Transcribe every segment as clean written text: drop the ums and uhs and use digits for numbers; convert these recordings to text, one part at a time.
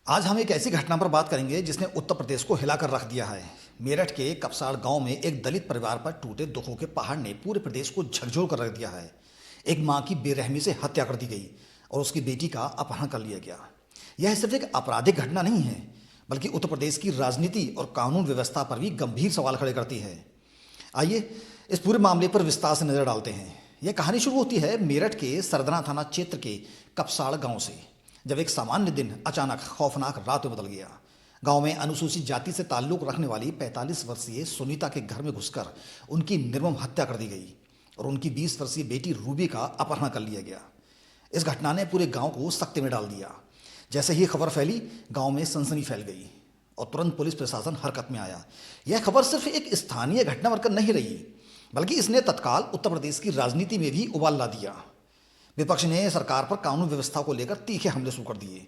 आज हम एक ऐसी घटना पर बात करेंगे जिसने उत्तर प्रदेश को हिलाकर रख दिया है। मेरठ के कपसाड़ गांव में एक दलित परिवार पर टूटे दुखों के पहाड़ ने पूरे प्रदेश को झकझोर कर रख दिया है। एक मां की बेरहमी से हत्या कर दी गई और उसकी बेटी का अपहरण कर लिया गया। यह सिर्फ एक आपराधिक घटना नहीं है, बल्कि उत्तर प्रदेश की राजनीति और कानून व्यवस्था पर भी गंभीर सवाल खड़े करती है। आइए इस पूरे मामले पर विस्तार से नजर डालते हैं। यह कहानी शुरू होती है मेरठ के सरदना थाना क्षेत्र के कपसाड़ गांव से, जब एक सामान्य दिन अचानक खौफनाक रात में बदल गया। गांव में अनुसूचित जाति से ताल्लुक रखने वाली 45 वर्षीय सुनीता के घर में घुसकर उनकी निर्मम हत्या कर दी गई और उनकी 20 वर्षीय बेटी रूबी का अपहरण कर लिया गया। इस घटना ने पूरे गांव को सख्ते में डाल दिया। जैसे ही खबर फैली, गांव में सनसनी फैल गई और तुरंत पुलिस प्रशासन हरकत में आया। यह खबर सिर्फ एक स्थानीय घटना बनकर नहीं रही, बल्कि इसने तत्काल उत्तर प्रदेश की राजनीति में भी उबाल ला दिया। विपक्ष ने सरकार पर कानून व्यवस्था को लेकर तीखे हमले शुरू कर दिए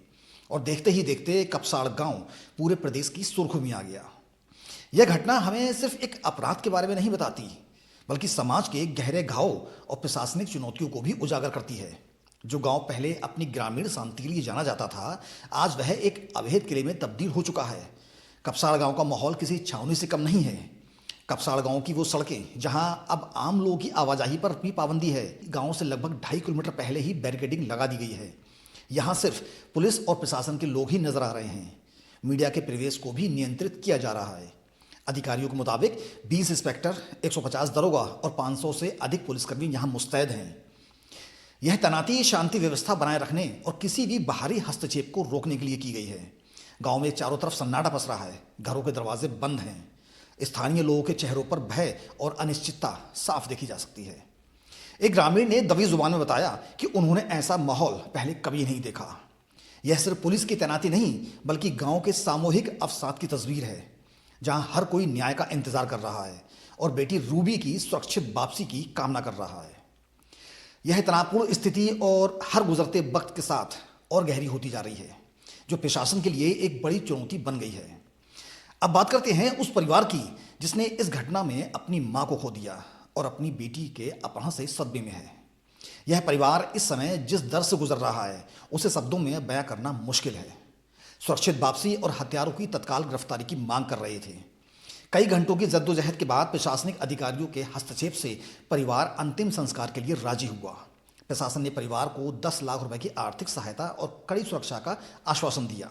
और देखते ही देखते कपसाड़ गांव पूरे प्रदेश की सुर्खियों में आ गया। यह घटना हमें सिर्फ एक अपराध के बारे में नहीं बताती, बल्कि समाज के गहरे घाव और प्रशासनिक चुनौतियों को भी उजागर करती है। जो गांव पहले अपनी ग्रामीण शांति के लिए जाना जाता था, आज वह एक अवैध किले में तब्दील हो चुका है। कपसाड़ गांव का माहौल किसी छावनी से कम नहीं है। कपसाड़ गांव की वो सड़कें जहां अब आम लोगों की आवाजाही पर भी पाबंदी है, गांव से लगभग 2.5 किलोमीटर पहले ही बैरिकेडिंग लगा दी गई है। यहां सिर्फ पुलिस और प्रशासन के लोग ही नजर आ रहे हैं। मीडिया के प्रवेश को भी नियंत्रित किया जा रहा है। अधिकारियों के मुताबिक 20 इंस्पेक्टर, 150 दरोगा और 500 से अधिक पुलिसकर्मी यहां मुस्तैद हैं। यह तैनाती शांति व्यवस्था बनाए रखने और किसी भी बाहरी हस्तक्षेप को रोकने के लिए की गई है। गांव में चारों तरफ सन्नाटा पसरा है, घरों के दरवाजे बंद हैं। स्थानीय लोगों के चेहरों पर भय और अनिश्चितता साफ देखी जा सकती है। एक ग्रामीण ने दबी जुबान में बताया कि उन्होंने ऐसा माहौल पहले कभी नहीं देखा। यह सिर्फ पुलिस की तैनाती नहीं, बल्कि गांव के सामूहिक अवसाद की तस्वीर है, जहां हर कोई न्याय का इंतजार कर रहा है और बेटी रूबी की सुरक्षित वापसी की कामना कर रहा है। यह तनावपूर्ण स्थिति और हर गुजरते वक्त के साथ और गहरी होती जा रही है, जो प्रशासन के लिए एक बड़ी चुनौती बन गई है। अब बात करते हैं उस परिवार की जिसने इस घटना में अपनी मां को खो दिया और अपनी बेटी के अपहरण से सदमे में है। यह परिवार इस समय जिस दर्द से गुजर रहा है, उसे शब्दों में बयां करना मुश्किल है। सुरक्षित वापसी और हत्यारों की तत्काल गिरफ्तारी की मांग कर रहे थे। कई घंटों की जद्दोजहद के बाद प्रशासनिक अधिकारियों के हस्तक्षेप से परिवार अंतिम संस्कार के लिए राजी हुआ। प्रशासन ने परिवार को 10 लाख रुपए की आर्थिक सहायता और कड़ी सुरक्षा का आश्वासन दिया।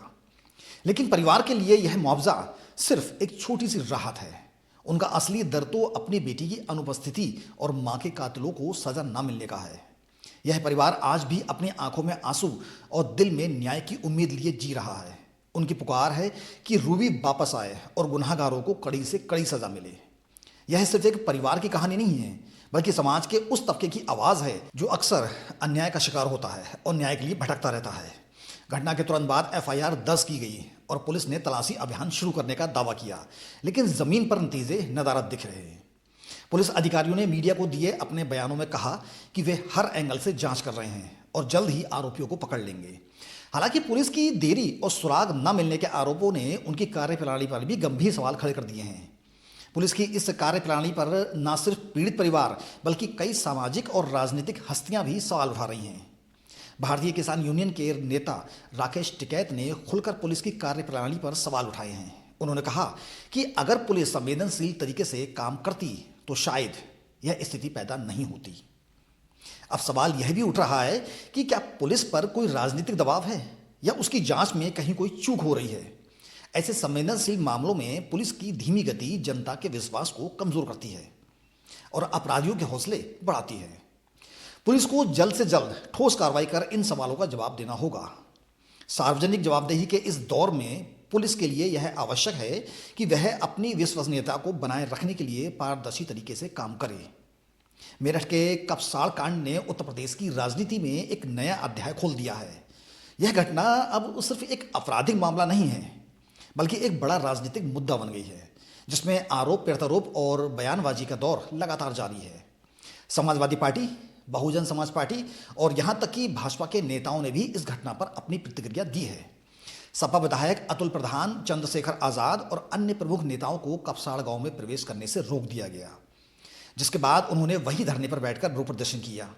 लेकिन परिवार के लिए यह मुआवजा सिर्फ एक छोटी सी राहत है। उनका असली दर्द तो अपनी बेटी की अनुपस्थिति और मां के कातिलों को सजा न मिलने का है। यह परिवार आज भी अपनी आंखों में आंसू और दिल में न्याय की उम्मीद लिए जी रहा है। उनकी पुकार है कि रूबी वापस आए और गुनहगारों को कड़ी से कड़ी सजा मिले। यह सिर्फ एक परिवार की कहानी नहीं है, बल्कि समाज के उस तबके की आवाज़ है जो अक्सर अन्याय का शिकार होता है और न्याय के लिए भटकता रहता है। घटना के तुरंत बाद एफआईआर दर्ज की गई और पुलिस ने तलाशी अभियान शुरू करने का दावा किया, लेकिन जमीन पर नतीजे नदारद दिख रहे हैं। पुलिस अधिकारियों ने मीडिया को दिए अपने बयानों में कहा कि वे हर एंगल से जांच कर रहे हैं और जल्द ही आरोपियों को पकड़ लेंगे। हालांकि पुलिस की देरी और सुराग न मिलने के आरोपों ने उनकी कार्यप्रणाली पर भी गंभीर सवाल खड़े कर दिए हैं। पुलिस की इस कार्यप्रणाली पर न सिर्फ पीड़ित परिवार, बल्कि कई सामाजिक और राजनीतिक हस्तियां भी सवाल उठा रही हैं। भारतीय किसान यूनियन के नेता राकेश टिकैत ने खुलकर पुलिस की कार्यप्रणाली पर सवाल उठाए हैं। उन्होंने कहा कि अगर पुलिस संवेदनशील तरीके से काम करती तो शायद यह स्थिति पैदा नहीं होती। अब सवाल यह भी उठ रहा है कि क्या पुलिस पर कोई राजनीतिक दबाव है या उसकी जांच में कहीं कोई चूक हो रही है। ऐसे संवेदनशील मामलों में पुलिस की धीमी गति जनता के विश्वास को कमजोर करती है और अपराधियों के हौसले बढ़ाती है। पुलिस को जल्द से जल्द ठोस कार्रवाई कर इन सवालों का जवाब देना होगा। सार्वजनिक जवाबदेही के इस दौर में पुलिस के लिए यह आवश्यक है कि वह अपनी विश्वसनीयता को बनाए रखने के लिए पारदर्शी तरीके से काम करे। मेरठ के कपसाड़ कांड ने उत्तर प्रदेश की राजनीति में एक नया अध्याय खोल दिया है। यह घटना अब सिर्फ एक आपराधिक मामला नहीं है, बल्कि एक बड़ा राजनीतिक मुद्दा बन गई है, जिसमें आरोप प्रत्यारोप और बयानबाजी का दौर लगातार जारी है। समाजवादी पार्टी, बहुजन समाज पार्टी और यहां तक कि भाजपा के नेताओं ने भी इस घटना पर अपनी प्रतिक्रिया दी है। सपा विधायक अतुल प्रधान, चंद्रशेखर आजाद और अन्य प्रमुख नेताओं को कपसाड़ गांव में प्रवेश करने से रोक दिया गया। जिसके बाद उन्होंने वही धरने पर बैठकर विरोध प्रदर्शन किया।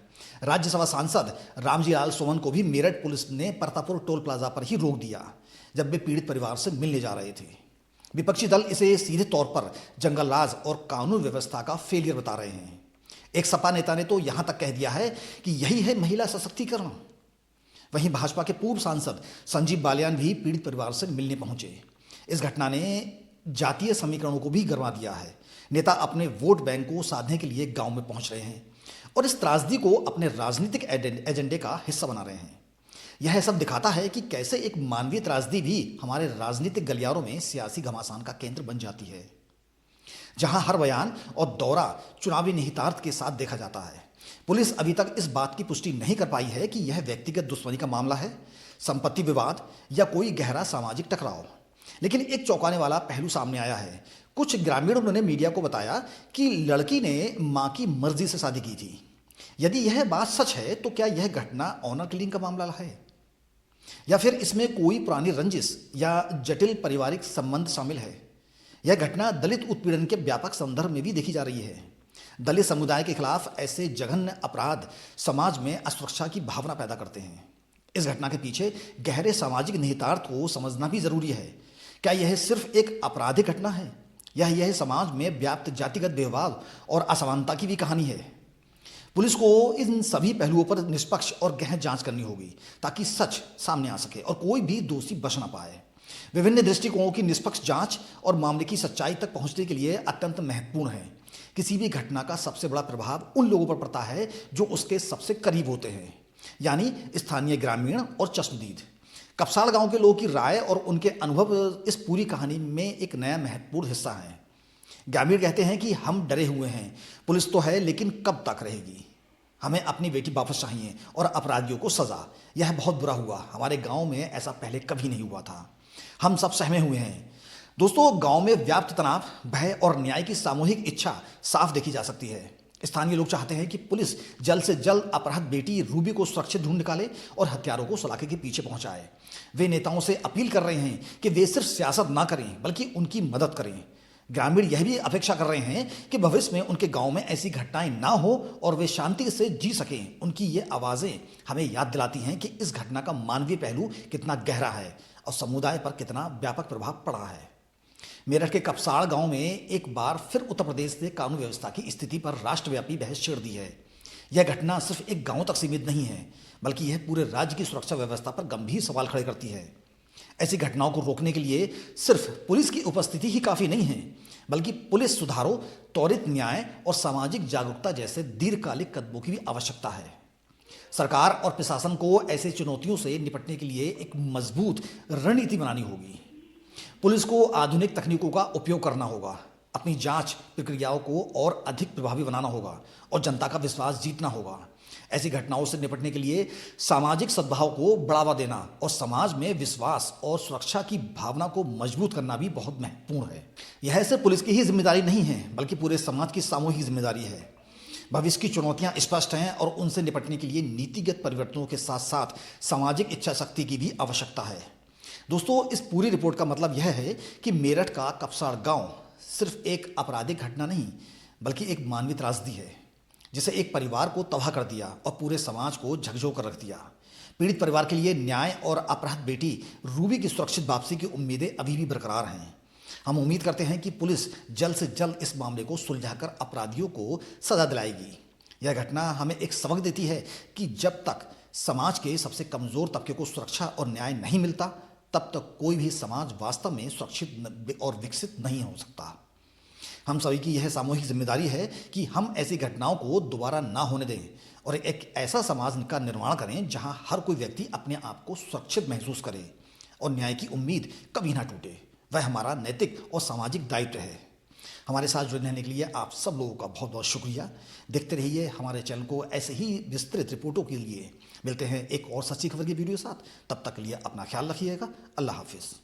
राज्यसभा सांसद रामजी लाल सोवन को भी मेरठ पुलिस ने परतापुर टोल प्लाजा पर ही रोक दिया जब वे पीड़ित परिवार से मिलने जा रहे थे। विपक्षी दल इसे सीधे तौर पर जंगल राज और कानून व्यवस्था का फेलियर बता रहे हैं। एक सपा नेता ने तो यहां तक कह दिया है कि यही है महिला सशक्तिकरण। वहीं भाजपा के पूर्व सांसद संजीव बालियान भी पीड़ित परिवार से मिलने पहुंचे। इस घटना ने जातीय समीकरणों को भी गरमा दिया है। नेता अपने वोट बैंक को साधने के लिए गांव में पहुंच रहे हैं और इस त्रासदी को अपने राजनीतिक एजेंडे का हिस्सा बना रहे हैं। यह सब दिखाता है कि कैसे एक मानवीय त्रासदी भी हमारे राजनीतिक गलियारों में सियासी घमासान का केंद्र बन जाती है, जहां हर बयान और दौरा चुनावी निहितार्थ के साथ देखा जाता है। पुलिस अभी तक इस बात की पुष्टि नहीं कर पाई है कि यह व्यक्तिगत दुश्मनी का मामला है, संपत्ति विवाद या कोई गहरा सामाजिक टकराव। लेकिन एक चौंकाने वाला पहलू सामने आया है। कुछ ग्रामीणों ने मीडिया को बताया कि लड़की ने मां की मर्जी से शादी की थी। यदि यह बात सच है तो क्या यह घटना ऑनर किलिंग का मामला है या फिर इसमें कोई पुरानी रंजिश या जटिल पारिवारिक संबंध शामिल है? यह घटना दलित उत्पीड़न के व्यापक संदर्भ में भी देखी जा रही है। दलित समुदाय के खिलाफ ऐसे जघन्य अपराध समाज में असुरक्षा की भावना पैदा करते हैं। इस घटना के पीछे गहरे सामाजिक निहितार्थ को समझना भी जरूरी है। क्या यह सिर्फ एक आपराधिक घटना है या यह समाज में व्याप्त जातिगत भेदभाव और असमानता की भी कहानी है? पुलिस को इन सभी पहलुओं पर निष्पक्ष और गहन जांच करनी होगी ताकि सच सामने आ सके और कोई भी दोषी बच ना पाए। विभिन्न दृष्टिकोणों की निष्पक्ष जांच और मामले की सच्चाई तक पहुंचने के लिए अत्यंत महत्वपूर्ण है। किसी भी घटना का सबसे बड़ा प्रभाव उन लोगों पर पड़ता है जो उसके सबसे करीब होते हैं, यानी स्थानीय ग्रामीण और चश्मदीद। कपसाड़ गांव के लोगों की राय और उनके अनुभव इस पूरी कहानी में एक नया महत्वपूर्ण हिस्सा है। ग्रामीण कहते हैं कि हम डरे हुए हैं, पुलिस तो है लेकिन कब तक रहेगी? हमें अपनी बेटी वापस चाहिए और अपराधियों को सजा। यह बहुत बुरा हुआ, हमारे गांव में ऐसा पहले कभी नहीं हुआ था। हम सब सहमे हुए हैं। दोस्तों, गांव में व्याप्त तनाव, भय और न्याय की सामूहिक इच्छा साफ देखी जा सकती है। स्थानीय लोग चाहते हैं कि पुलिस जल्द से जल्द अपहृत बेटी रूबी को सुरक्षित ढूंढ निकाले और हत्यारों को सलाखे के पीछे पहुंचाए। वे नेताओं से अपील कर रहे हैं कि वे सिर्फ सियासत ना करें बल्कि उनकी मदद करें। ग्रामीण यह भी अपेक्षा कर रहे हैं कि भविष्य में उनके गांव में ऐसी घटनाएं ना हो और वे शांति से जी सकें। उनकी ये आवाज़ें हमें याद दिलाती हैं कि इस घटना का मानवीय पहलू कितना गहरा है और समुदाय पर कितना व्यापक प्रभाव पड़ा है। मेरठ के कपसाड़ गांव में एक बार फिर उत्तर प्रदेश ने कानून व्यवस्था की स्थिति पर राष्ट्रव्यापी बहस छेड़ दी है। यह घटना सिर्फ एक गांव तक सीमित नहीं है बल्कि यह पूरे राज्य की सुरक्षा व्यवस्था पर गंभीर सवाल खड़े करती है। ऐसी घटनाओं को रोकने के लिए सिर्फ पुलिस की उपस्थिति ही काफ़ी नहीं है बल्कि पुलिस सुधारों, त्वरित न्याय और सामाजिक जागरूकता जैसे दीर्घकालिक कदमों की भी आवश्यकता है। सरकार और प्रशासन को ऐसी चुनौतियों से निपटने के लिए एक मजबूत रणनीति बनानी होगी। पुलिस को आधुनिक तकनीकों का उपयोग करना होगा, अपनी जांच प्रक्रियाओं को और अधिक प्रभावी बनाना होगा और जनता का विश्वास जीतना होगा। ऐसी घटनाओं से निपटने के लिए सामाजिक सद्भाव को बढ़ावा देना और समाज में विश्वास और सुरक्षा की भावना को मजबूत करना भी बहुत महत्वपूर्ण है। यह सिर्फ पुलिस की ही जिम्मेदारी नहीं है बल्कि पूरे समाज की सामूहिक जिम्मेदारी है। भविष्य की चुनौतियां स्पष्ट हैं और उनसे निपटने के लिए नीतिगत परिवर्तनों के साथ साथ सामाजिक इच्छा शक्ति की भी आवश्यकता है। दोस्तों, इस पूरी रिपोर्ट का मतलब यह है कि मेरठ का कपसाड़ गांव सिर्फ एक आपराधिक घटना नहीं बल्कि एक मानवीय त्रासदी है जिसे एक परिवार को तबाह कर दिया और पूरे समाज को झकझोर कर रख दिया। पीड़ित परिवार के लिए न्याय और अपहृत बेटी रूबी की सुरक्षित वापसी की उम्मीदें अभी भी बरकरार हैं। हम उम्मीद करते हैं कि पुलिस जल्द से जल्द इस मामले को सुलझाकर अपराधियों को सजा दिलाएगी। यह घटना हमें एक सबक देती है कि जब तक समाज के सबसे कमज़ोर तबके को सुरक्षा और न्याय नहीं मिलता तब तक कोई भी समाज वास्तव में सुरक्षित और विकसित नहीं हो सकता। हम सभी की यह सामूहिक जिम्मेदारी है कि हम ऐसी घटनाओं को दोबारा ना होने दें और एक ऐसा समाज का निर्माण करें जहां हर कोई व्यक्ति अपने आप को सुरक्षित महसूस करे और न्याय की उम्मीद कभी ना टूटे। वह हमारा नैतिक और सामाजिक दायित्व है। हमारे साथ जुड़े रहने के लिए आप सब लोगों का बहुत बहुत शुक्रिया। देखते रहिए हमारे चैनल को। ऐसे ही विस्तृत रिपोर्टों के लिए मिलते हैं एक और सच्ची खबर की वीडियो साथ। तब तक के लिए अपना ख्याल रखिएगा। अल्लाह हाफिज़।